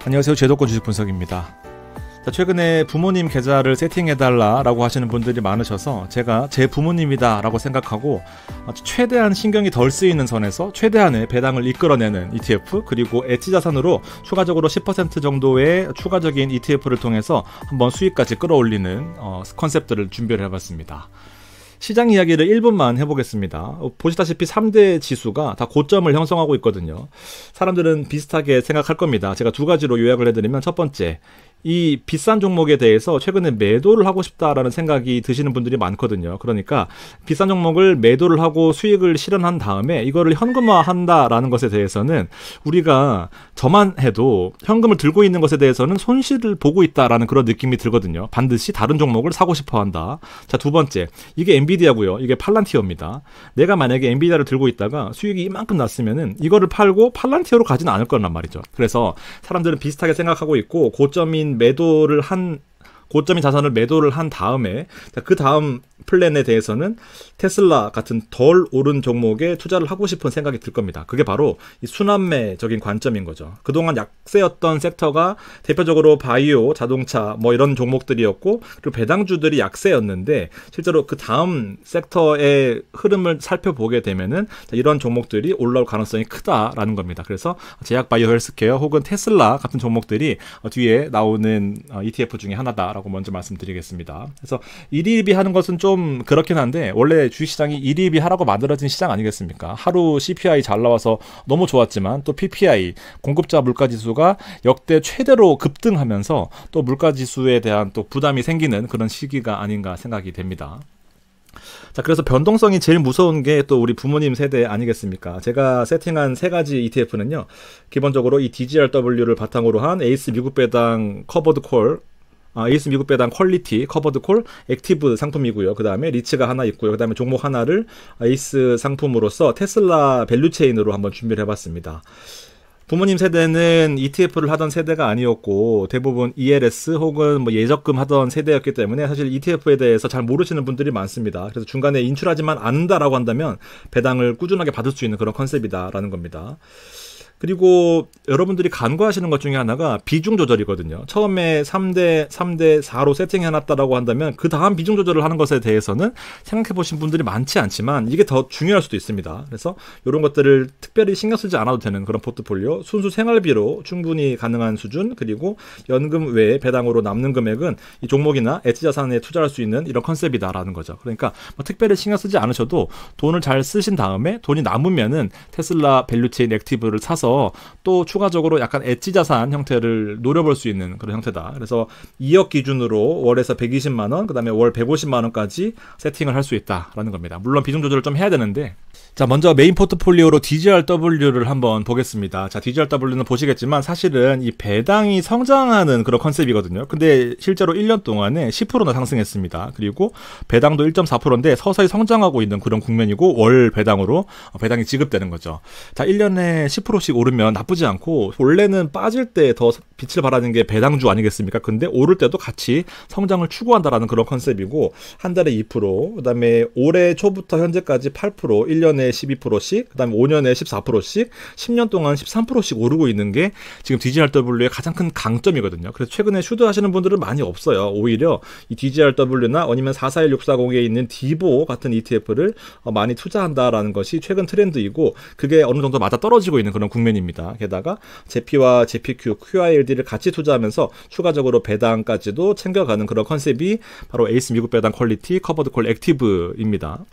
안녕하세요. 제도권 주식 분석입니다. 자, 최근에 부모님 계좌를 세팅해달라 라고 하시는 분들이 많으셔서 제가 제 부모님이다 라고 생각하고 최대한 신경이 덜 쓰이는 선에서 최대한의 배당을 이끌어내는 ETF, 그리고 엣지 자산으로 추가적으로 10% 정도의 추가적인 ETF를 통해서 한번 수익까지 끌어올리는 컨셉들을 준비를 해봤습니다. 시장 이야기를 1분만 해보겠습니다. 보시다시피 3대 지수가 다 고점을 형성하고 있거든요. 사람들은 비슷하게 생각할 겁니다. 제가 두 가지로 요약을 해드리면, 첫 번째, 이 비싼 종목에 대해서 최근에 매도를 하고 싶다라는 생각이 드시는 분들이 많거든요. 그러니까 비싼 종목을 매도를 하고 수익을 실현한 다음에 이거를 현금화한다라는 것에 대해서는 우리가 저만 해도 현금을 들고 있는 것에 대해서는 손실을 보고 있다라는 그런 느낌이 들거든요. 반드시 다른 종목을 사고 싶어 한다. 자, 두 번째, 이게 엔비디아고요. 이게 팔란티어입니다. 내가 만약에 엔비디아를 들고 있다가 수익이 이만큼 났으면은 이거를 팔고 팔란티어로 가지는 않을 거란 말이죠. 그래서 사람들은 비슷하게 생각하고 있고, 고점인 자산을 매도를 한 다음에, 그 다음 플랜에 대해서는 테슬라 같은 덜 오른 종목에 투자를 하고 싶은 생각이 들 겁니다. 그게 바로 이 순환매적인 관점인 거죠. 그동안 약세였던 섹터가 대표적으로 바이오, 자동차 이런 종목들이었고, 그리고 배당주들이 약세였는데, 실제로 그 다음 섹터의 흐름을 살펴보게 되면은 이런 종목들이 올라올 가능성이 크다라는 겁니다. 그래서 제약 바이오 헬스케어 혹은 테슬라 같은 종목들이 뒤에 나오는 ETF 중에 하나다라고 먼저 말씀드리겠습니다. 그래서 일희일비 하는 것은 좀 그렇긴 한데, 원래 주식시장이 일희일비 하라고 만들어진 시장 아니겠습니까? 하루 CPI 잘 나와서 너무 좋았지만 또 PPI, 공급자 물가지수가 역대 최대로 급등하면서 또 물가지수에 대한 또 부담이 생기는 그런 시기가 아닌가 생각이 됩니다. 자, 그래서 변동성이 제일 무서운 게 또 우리 부모님 세대 아니겠습니까? 제가 세팅한 세 가지 ETF는요, 기본적으로 이 DGRW를 바탕으로 한 에이스 미국 배당 커버드 콜, 에이스 미국 배당 퀄리티, 커버드 콜, 액티브 상품이고요. 그 다음에 리츠가 하나 있고요. 그 다음에 종목 하나를 에이스 상품으로서 테슬라 밸류체인으로 한번 준비를 해봤습니다. 부모님 세대는 ETF를 하던 세대가 아니었고, 대부분 ELS 혹은 예적금 하던 세대였기 때문에 사실 ETF에 대해서 잘 모르시는 분들이 많습니다. 그래서 중간에 인출하지만 않는다라고 한다면 배당을 꾸준하게 받을 수 있는 그런 컨셉이다라는 겁니다. 그리고 여러분들이 간과하시는 것 중에 하나가 비중 조절이거든요. 처음에 3대 4로 세팅해놨다라고 한다면 그 다음 비중 조절을 하는 것에 대해서는 생각해보신 분들이 많지 않지만 이게 더 중요할 수도 있습니다. 그래서 이런 것들을 특별히 신경 쓰지 않아도 되는 그런 포트폴리오, 순수 생활비로 충분히 가능한 수준, 그리고 연금 외에 배당으로 남는 금액은 이 종목이나 엣지 자산에 투자할 수 있는 이런 컨셉이다라는 거죠. 그러니까 특별히 신경 쓰지 않으셔도 돈을 잘 쓰신 다음에 돈이 남으면은 테슬라 밸류체인 액티브를 사서 또 추가적으로 약간 엣지 자산 형태를 노려볼 수 있는 그런 형태다. 그래서 2억 기준으로 월에서 120만 원, 그 다음에 월 150만 원까지 세팅을 할 수 있다라는 겁니다. 물론 비중 조절을 좀 해야 되는데, 자, 먼저 메인 포트폴리오로 DGRW를 한번 보겠습니다. 자, DGRW는 보시겠지만 사실은 이 배당이 성장하는 그런 컨셉이거든요. 근데 실제로 1년 동안에 10%나 상승했습니다. 그리고 배당도 1.4%인데 서서히 성장하고 있는 그런 국면이고, 월 배당으로 배당이 지급되는 거죠. 자, 1년에 10%씩 오르면 나쁘지 않고, 원래는 빠질 때 더 빛을 발하는 게 배당주 아니겠습니까? 근데 오를 때도 같이 성장을 추구한다라는 그런 컨셉이고, 한 달에 2%, 그 다음에 올해 초부터 현재까지 8%, 1년에 12%씩, 그 다음에 5년에 14%씩, 10년 동안 13%씩 오르고 있는 게 지금 DGRW의 가장 큰 강점이거든요. 그래서 최근에 슈드 하시는 분들은 많이 없어요. 오히려 이 DGRW나 아니면 441640에 있는 디보 같은 ETF를 많이 투자한다라는 것이 최근 트렌드이고, 그게 어느 정도 맞아 떨어지고 있는 그런 국면입니다. 게다가 제피와 제피Q, QILD를 같이 투자하면서 추가적으로 배당까지도 챙겨가는 그런 컨셉이 바로 에이스 미국 배당 퀄리티, 커버드 콜 액티브입니다.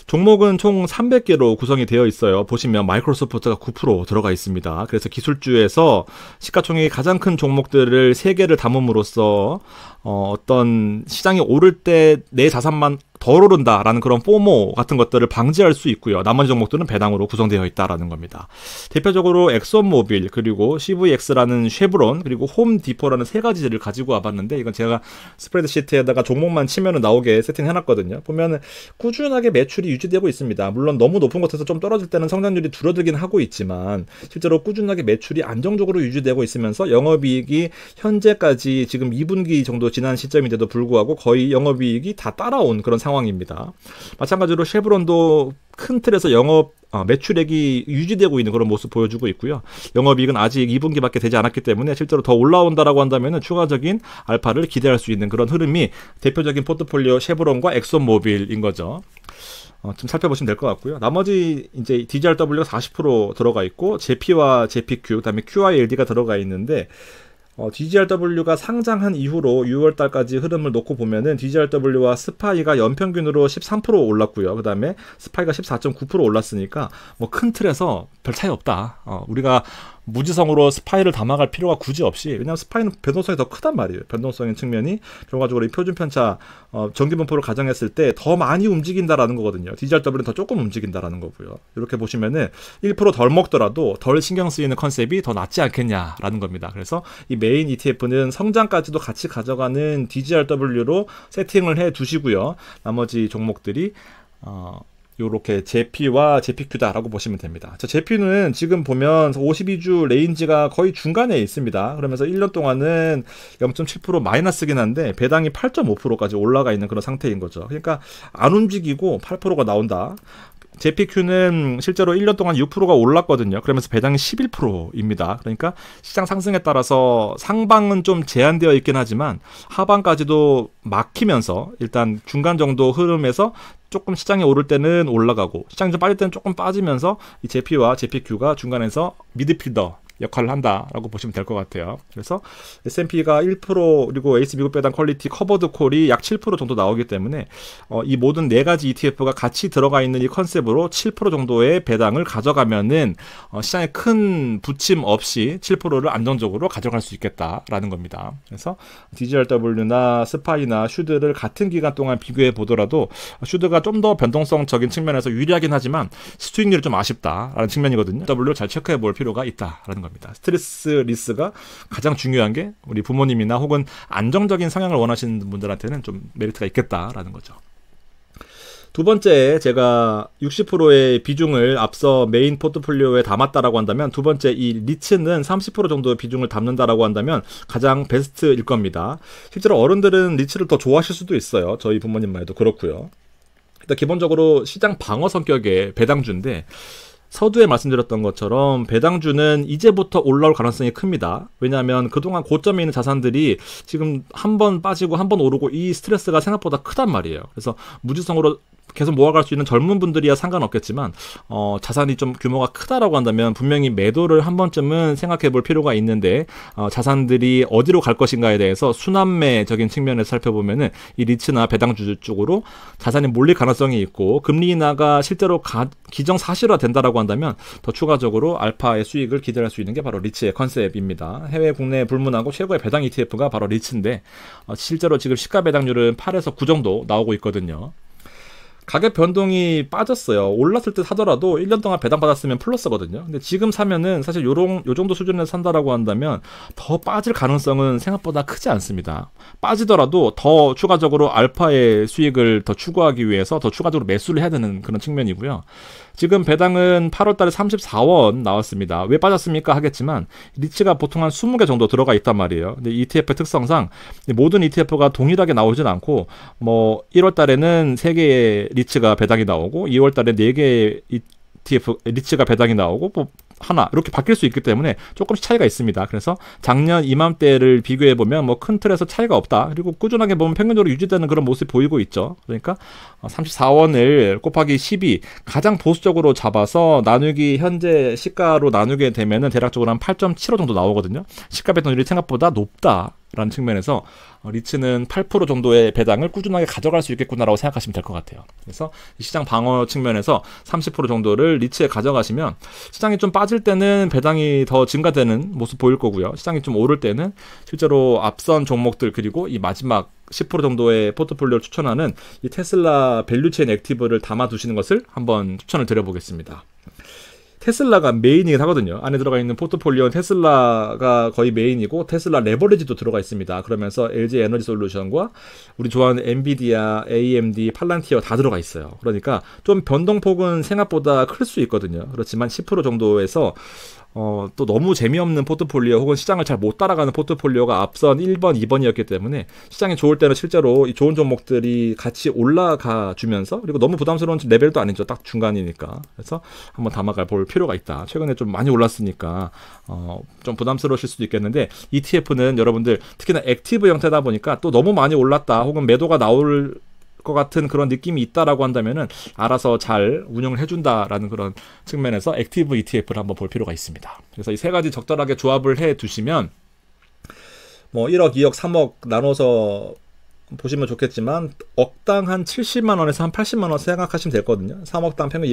종목은 총 300개로 구성이 되어 있어요. 보시면 마이크로소프트가 9% 들어가 있습니다. 그래서 기술주에서 시가총액이 가장 큰 종목들을 3개를 담음으로써 어떤 시장이 오를 때 내 자산만 덜 오른다라는 그런 포모 같은 것들을 방지할 수 있고요. 나머지 종목들은 배당으로 구성되어 있다라는 겁니다. 대표적으로 엑소모빌, 그리고 CVX라는 쉐브론, 그리고 홈디포라는 세 가지를 가지고 와봤는데, 이건 제가 스프레드시트에다가 종목만 치면은 나오게 세팅해놨거든요. 보면은 꾸준하게 매출이 유지되고 있습니다. 물론 너무 높은 곳에서 좀 떨어질 때는 성장률이 줄어들긴 하고 있지만, 실제로 꾸준하게 매출이 안정적으로 유지되고 있으면서 영업이익이 현재까지 지금 2분기 정도 지난 시점인데도 불구하고 거의 영업이익이 다 따라온 그런 상황입니다. 마찬가지로 쉐브론도 큰 틀에서 영업 매출액이 유지되고 있는 그런 모습 보여주고 있고요. 영업이익은 아직 2분기밖에 되지 않았기 때문에 실제로 더 올라온다라고 한다면은 추가적인 알파를 기대할 수 있는 그런 흐름이 대표적인 포트폴리오 쉐보론과 엑소모빌인 거죠. 좀 살펴보시면 될 것 같고요. 나머지 이제 DGRW가 40% 들어가 있고 제피와 제피큐, 그다음에 QILD가 들어가 있는데 DGRW가 상장한 이후로 6월 달까지 흐름을 놓고 보면은 DGRW와 스파이가 연평균으로 13% 올랐고요. 그다음에 스파이가 14.9% 올랐으니까 뭐 큰 틀에서 별 차이 없다. 우리가 무지성으로 스파이를 담아갈 필요가 굳이 없이, 왜냐하면 스파이는 변동성이 더 크단 말이에요. 변동성인 측면이 결과적으로 이 표준 편차 정기분포를 가정했을 때 더 많이 움직인다라는 거거든요. DGRW는 더 조금 움직인다라는 거고요. 이렇게 보시면은 1% 덜 먹더라도 덜 신경 쓰이는 컨셉이 더 낫지 않겠냐라는 겁니다. 그래서 이 메인 ETF는 성장까지도 같이 가져가는 DGRW로 세팅을 해 두시고요. 나머지 종목들이 요렇게 제피와 제피큐다라고 보시면 됩니다. 자, 제피는 지금 보면 52주 레인지가 거의 중간에 있습니다. 그러면서 1년 동안은 0.7% 마이너스긴 한데 배당이 8.5%까지 올라가 있는 그런 상태인 거죠. 그러니까 안 움직이고 8%가 나온다. 제피큐는 실제로 1년 동안 6%가 올랐거든요. 그러면서 배당이 11%입니다. 그러니까 시장 상승에 따라서 상방은 좀 제한되어 있긴 하지만 하방까지도 막히면서 일단 중간 정도 흐름에서 조금 시장이 오를 때는 올라가고 시장이 좀 빠질 때는 조금 빠지면서 이 제피와 제피큐가 중간에서 미드필더 역할을 한다라고 보시면 될 것 같아요. 그래서 S&P가 1% 그리고 에이스 미국 배당 퀄리티 커버드 콜이 약 7% 정도 나오기 때문에 이 모든 네 가지 ETF가 같이 들어가 있는 이 컨셉으로 7% 정도의 배당을 가져가면은 시장에 큰 부침 없이 7%를 안정적으로 가져갈 수 있겠다라는 겁니다. 그래서 DGRW나 스파이나 슈드를 같은 기간 동안 비교해 보더라도 슈드가 좀 더 변동성적인 측면에서 유리하긴 하지만 수익률이 좀 아쉽다라는 측면이거든요. W를 잘 체크해 볼 필요가 있다라는 겁니다. 스트레스 리스가 가장 중요한 게 우리 부모님이나 혹은 안정적인 성향을 원하시는 분들한테는 좀 메리트가 있겠다라는 거죠. 두 번째, 제가 60%의 비중을 앞서 메인 포트폴리오에 담았다라고 한다면 두 번째 이 리츠는 30% 정도 비중을 담는다라고 한다면 가장 베스트일 겁니다. 실제로 어른들은 리츠를 더 좋아하실 수도 있어요. 저희 부모님만 해도 그렇고요. 일단 기본적으로 시장 방어 성격의 배당주인데 서두에 말씀드렸던 것처럼 배당주는 이제부터 올라올 가능성이 큽니다. 왜냐하면 그동안 고점에 있는 자산들이 지금 한 번 빠지고 한 번 오르고 이 스트레스가 생각보다 크단 말이에요. 그래서 무지성으로 계속 모아갈 수 있는 젊은 분들이야 상관없겠지만 자산이 좀 규모가 크다라고 한다면 분명히 매도를 한 번쯤은 생각해 볼 필요가 있는데 자산들이 어디로 갈 것인가에 대해서 순환매적인 측면에서 살펴보면은 이 리츠나 배당주 쪽으로 자산이 몰릴 가능성이 있고 금리 인하가 실제로 기정사실화 된다라고 한다면 더 추가적으로 알파의 수익을 기대할 수 있는 게 바로 리츠의 컨셉입니다. 해외 국내 불문하고 최고의 배당 ETF가 바로 리츠인데 실제로 지금 시가 배당률은 8에서 9 정도 나오고 있거든요. 가격 변동이 빠졌어요. 올랐을 때 사더라도 1년 동안 배당 받았으면 플러스거든요. 근데 지금 사면은 사실 요 정도 수준에서 산다라고 한다면 더 빠질 가능성은 생각보다 크지 않습니다. 빠지더라도 더 추가적으로 알파의 수익을 더 추구하기 위해서 더 추가적으로 매수를 해야 되는 그런 측면이고요. 지금 배당은 8월 달에 34원 나왔습니다. 왜 빠졌습니까? 하겠지만 리츠가 보통 한 20개 정도 들어가 있단 말이에요. 근데 ETF 특성상 모든 ETF가 동일하게 나오진 않고 뭐 1월 달에는 3개의 리츠가 배당이 나오고 2월 달에 4개의 ETF 리츠가 배당이 나오고 뭐 하나 이렇게 바뀔 수 있기 때문에 조금씩 차이가 있습니다. 그래서 작년 이맘때를 비교해 보면 뭐 큰 틀에서 차이가 없다. 그리고 꾸준하게 보면 평균적으로 유지되는 그런 모습이 보이고 있죠. 그러니까 34원을 곱하기 12 가장 보수적으로 잡아서 나누기 현재 시가로 나누게 되면은 대략적으로 한 8.75 정도 나오거든요. 시가 배당률이 생각보다 높다라는 측면에서 리츠는 8% 정도의 배당을 꾸준하게 가져갈 수 있겠구나라고 생각하시면 될 것 같아요. 그래서 시장 방어 측면에서 30% 정도를 리츠에 가져가시면 시장이 좀 빠질 때는 배당이 더 증가되는 모습 보일 거고요. 시장이 좀 오를 때는 실제로 앞선 종목들 그리고 이 마지막 10% 정도의 포트폴리오를 추천하는 이 테슬라 밸류체인 액티브를 담아두시는 것을 한번 추천을 드려보겠습니다. 테슬라가 메인이긴 하거든요. 안에 들어가 있는 포트폴리오는 테슬라가 거의 메인이고 테슬라 레버리지도 들어가 있습니다. 그러면서 LG 에너지 솔루션과 우리 좋아하는 엔비디아, AMD, 팔란티어 다 들어가 있어요. 그러니까 좀 변동폭은 생각보다 클 수 있거든요. 그렇지만 10% 정도에서 또 너무 재미없는 포트폴리오 혹은 시장을 잘 못 따라가는 포트폴리오가 앞선 1번, 2번이었기 때문에 시장이 좋을 때는 실제로 이 좋은 종목들이 같이 올라가 주면서 그리고 너무 부담스러운 레벨도 아니죠. 딱 중간이니까. 그래서 한번 담아가 볼 필요가 있다. 최근에 좀 많이 올랐으니까 좀 부담스러우실 수도 있겠는데 ETF는 여러분들 특히나 액티브 형태다 보니까 또 너무 많이 올랐다 혹은 매도가 나올 것 같은 그런 느낌이 있다라고 한다면은 알아서 잘 운영을 해준다라는 그런 측면에서 액티브 ETF를 한번 볼 필요가 있습니다. 그래서 이 세 가지 적절하게 조합을 해 두시면 뭐 1억, 2억, 3억 나눠서 보시면 좋겠지만 억당 한 70만 원에서 한 80만 원 생각하시면 되거든요. 3억당 평균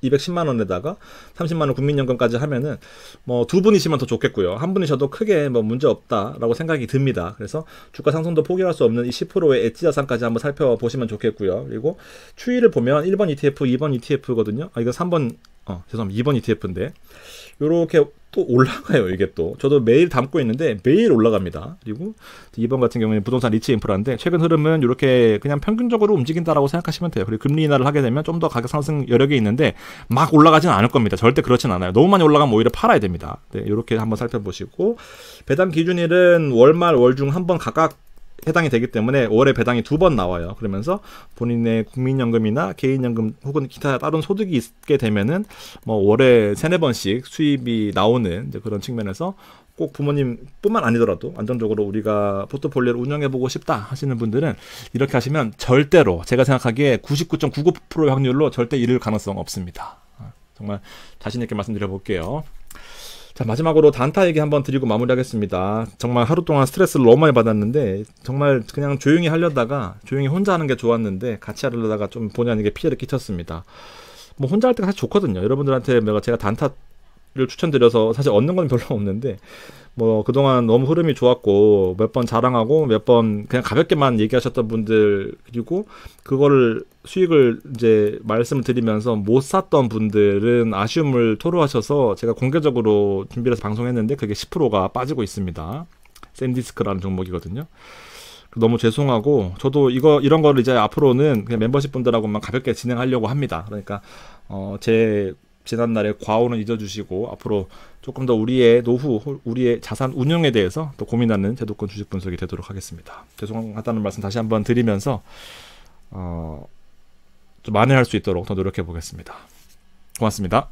210만 원에다가 30만 원 국민연금까지 하면은 뭐 두 분이시면 더 좋겠고요. 한 분이셔도 크게 뭐 문제 없다라고 생각이 듭니다. 그래서 주가 상승도 포기할 수 없는 이 10%의 엣지 자산까지 한번 살펴보시면 좋겠고요. 그리고 추이를 보면 1번 ETF, 2번 ETF거든요. 이거 3번 죄송합니다. 2번 ETF인데 요렇게 또 올라가요. 이게 또 저도 매일 담고 있는데 매일 올라갑니다. 그리고 2번 같은 경우는 부동산 리츠 인프라인데 최근 흐름은 이렇게 그냥 평균적으로 움직인다라고 생각하시면 돼요. 그리고 금리 인하를 하게 되면 좀 더 가격 상승 여력이 있는데 막 올라가진 않을 겁니다. 절대 그렇진 않아요. 너무 많이 올라가면 오히려 팔아야 됩니다. 네, 이렇게 한번 살펴보시고 배당 기준일은 월말 월중 한 번 각각 해당이 되기 때문에 월에 배당이 2번 나와요. 그러면서 본인의 국민연금이나 개인연금 혹은 기타 다른 소득이 있게 되면은 뭐 월에 3-4번씩 수입이 나오는 이제 그런 측면에서 꼭 부모님뿐만 아니더라도 안정적으로 우리가 포트폴리오를 운영해보고 싶다 하시는 분들은 이렇게 하시면 절대로 제가 생각하기에 99.99%의 확률로 절대 잃을 가능성 없습니다. 정말 자신 있게 말씀드려 볼게요. 자, 마지막으로 단타 얘기 한번 드리고 마무리하겠습니다. 정말 하루 동안 스트레스를 너무 많이 받았는데 정말 그냥 조용히 하려다가 조용히 혼자 하는 게 좋았는데 같이 하려다가 좀 본의 아니게 피해를 끼쳤습니다. 뭐 혼자 할 때가 사실 좋거든요. 여러분들한테 제가 단타를 추천드려서 사실 얻는 건 별로 없는데 뭐 그동안 너무 흐름이 좋았고 몇 번 자랑하고 몇 번 그냥 가볍게만 얘기하셨던 분들 그리고 그거를 수익을 이제 말씀을 드리면서 못 샀던 분들은 아쉬움을 토로하셔서 제가 공개적으로 준비를 해서 방송했는데 그게 10%가 빠지고 있습니다. 샌디스크라는 종목이거든요. 너무 죄송하고 저도 이런 거를 이제 앞으로는 그냥 멤버십 분들하고만 가볍게 진행하려고 합니다. 그러니까 제 지난날의 과오는 잊어주시고 앞으로 조금 더 우리의 노후, 우리의 자산 운용에 대해서 또 고민하는 제도권 주식 분석이 되도록 하겠습니다. 죄송하다는 말씀 다시 한번 드리면서 좀 만회할 수 있도록 더 노력해 보겠습니다. 고맙습니다.